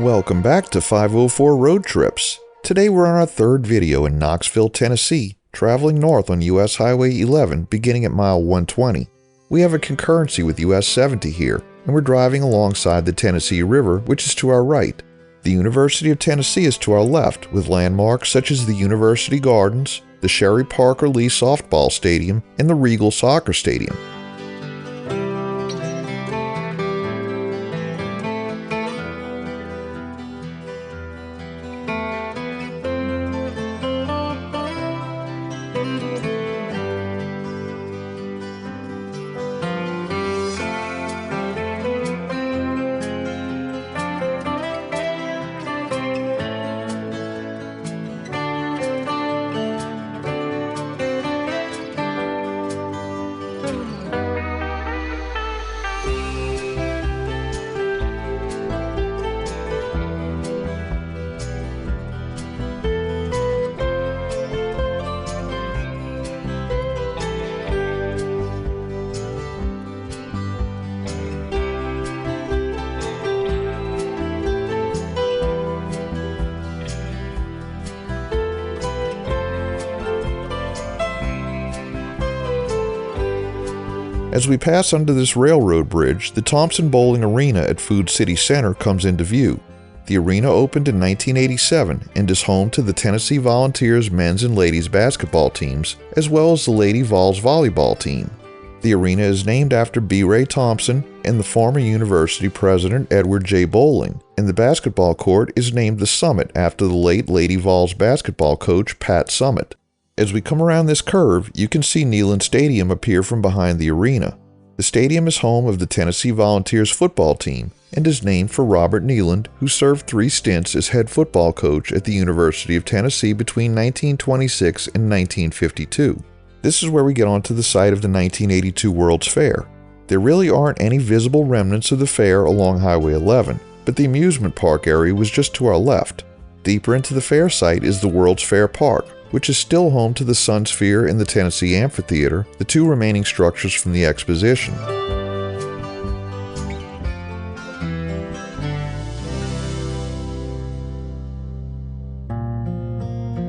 Welcome back to 504 Road Trips. Today we're on our third video in Knoxville, Tennessee, traveling north on US Highway 11 beginning at mile 120. We have a concurrency with US 70 here, and we're driving alongside the Tennessee River, which is to our right. The University of Tennessee is to our left, with landmarks such as the University Gardens, the Sherry Parker Lee Softball Stadium, and the Regal Soccer Stadium. As we pass under this railroad bridge, the Thompson Bowling Arena at Food City Center comes into view. The arena opened in 1987 and is home to the Tennessee Volunteers men's and ladies basketball teams, as well as the Lady Vols volleyball team. The arena is named after B. Ray Thompson and the former university president Edward J. Bowling, and the basketball court is named the Summit after the late Lady Vols basketball coach Pat Summitt. As we come around this curve, you can see Neyland Stadium appear from behind the arena. The stadium is home of the Tennessee Volunteers football team and is named for Robert Neyland, who served 3 stints as head football coach at the University of Tennessee between 1926 and 1952. This is where we get onto the site of the 1982 World's Fair. There really aren't any visible remnants of the fair along Highway 11, but the amusement park area was just to our left. Deeper into the fair site is the World's Fair Park, which is still home to the Sun Sphere and the Tennessee Amphitheater, the 2 remaining structures from the exposition.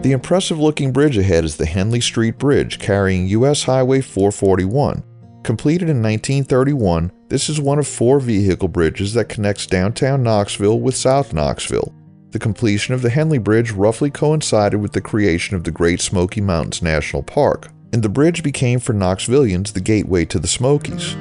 The impressive-looking bridge ahead is the Henley Street Bridge carrying US Highway 441. Completed in 1931, this is one of 4 vehicle bridges that connects downtown Knoxville with South Knoxville. The completion of the Henley Bridge roughly coincided with the creation of the Great Smoky Mountains National Park, and the bridge became for Knoxvillians the gateway to the Smokies.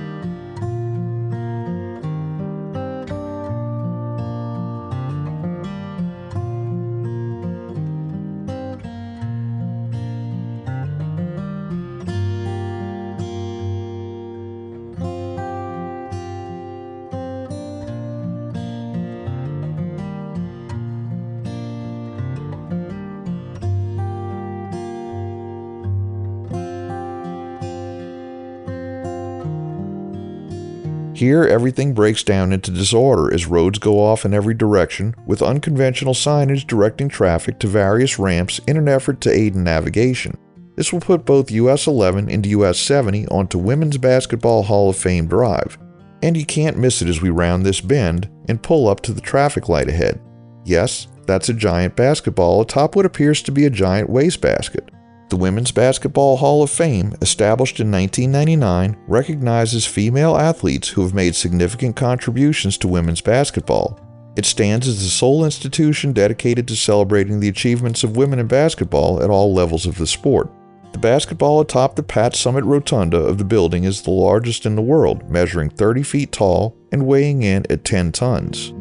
Here, everything breaks down into disorder as roads go off in every direction, with unconventional signage directing traffic to various ramps in an effort to aid in navigation. This will put both US 11 and US 70 onto Women's Basketball Hall of Fame Drive. And you can't miss it as we round this bend and pull up to the traffic light ahead. Yes, that's a giant basketball atop what appears to be a giant wastebasket. The Women's Basketball Hall of Fame, established in 1999, recognizes female athletes who have made significant contributions to women's basketball. It stands as the sole institution dedicated to celebrating the achievements of women in basketball at all levels of the sport. The basketball atop the Pat Summitt Rotunda of the building is the largest in the world, measuring 30 feet tall and weighing in at 10 tons.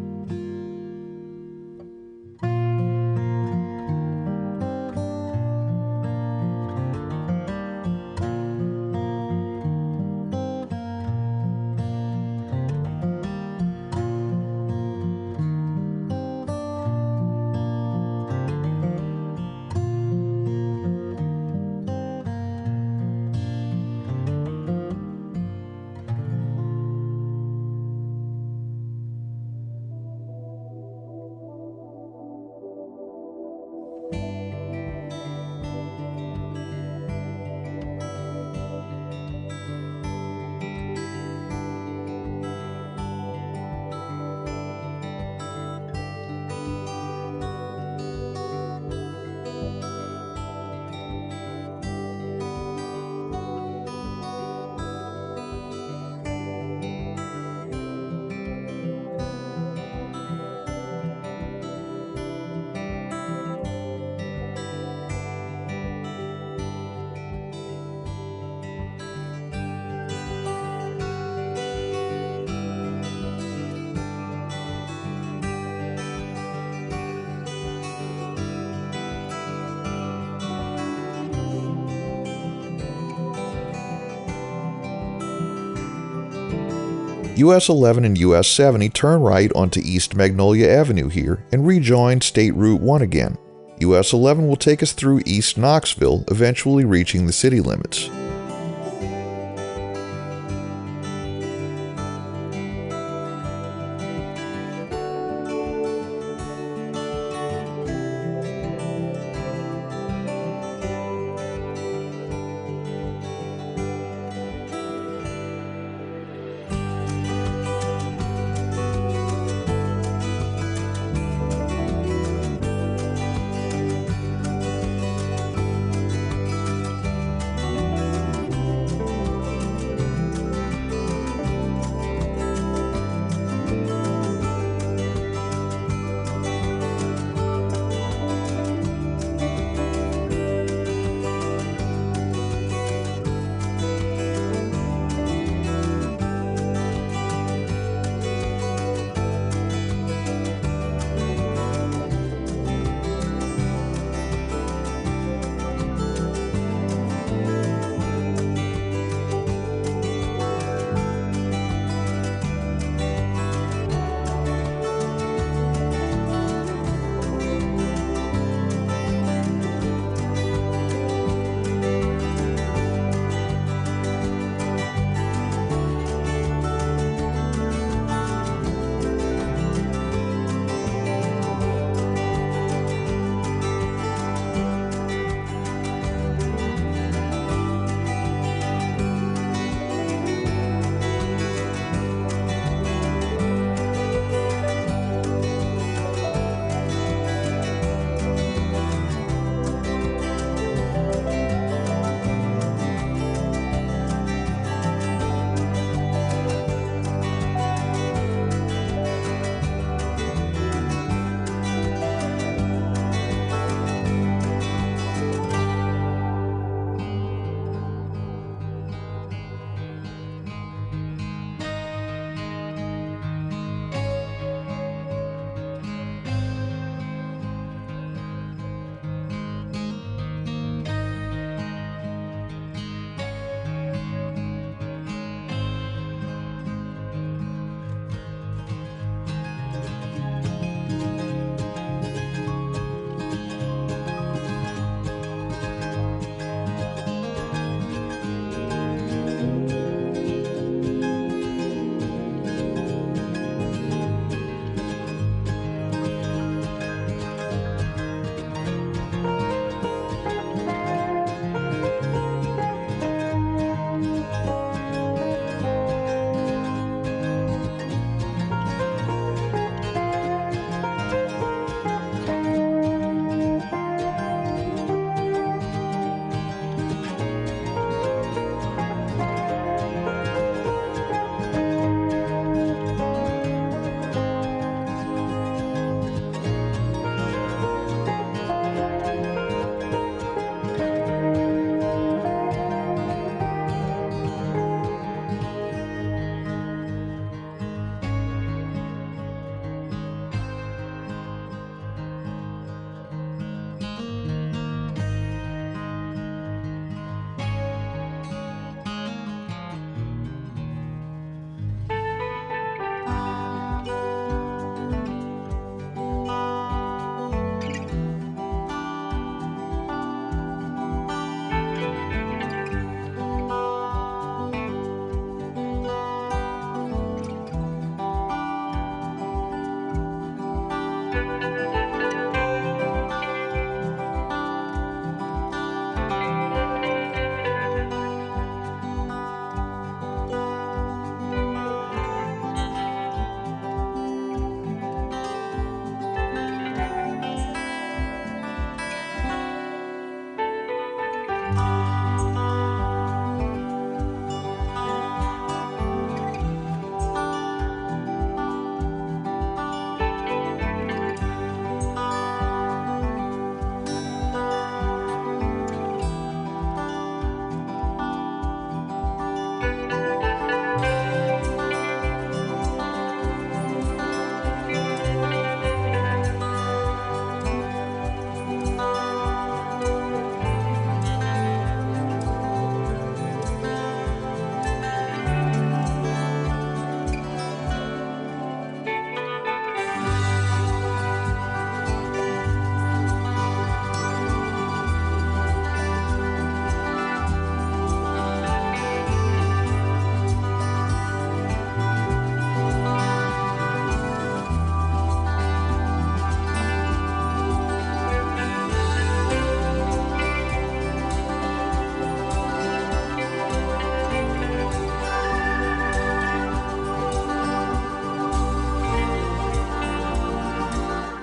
US 11 and US 70 turn right onto East Magnolia Avenue here and rejoin State Route 1 again. US 11 will take us through East Knoxville, eventually reaching the city limits.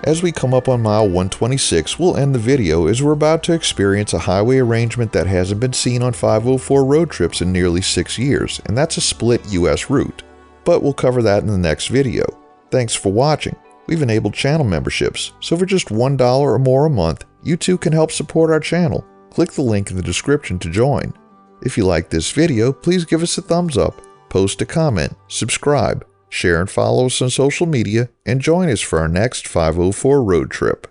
As we come up on mile 126, we'll end the video as we're about to experience a highway arrangement that hasn't been seen on 504 road trips in nearly 6 years, and that's a split US route. But we'll cover that in the next video. Thanks for watching. We've enabled channel memberships, so for just $1 or more a month, you too can help support our channel. Click the link in the description to join. If you like this video, please give us a thumbs up, post a comment, subscribe, share and follow us on social media, and join us for our next 504 road trip.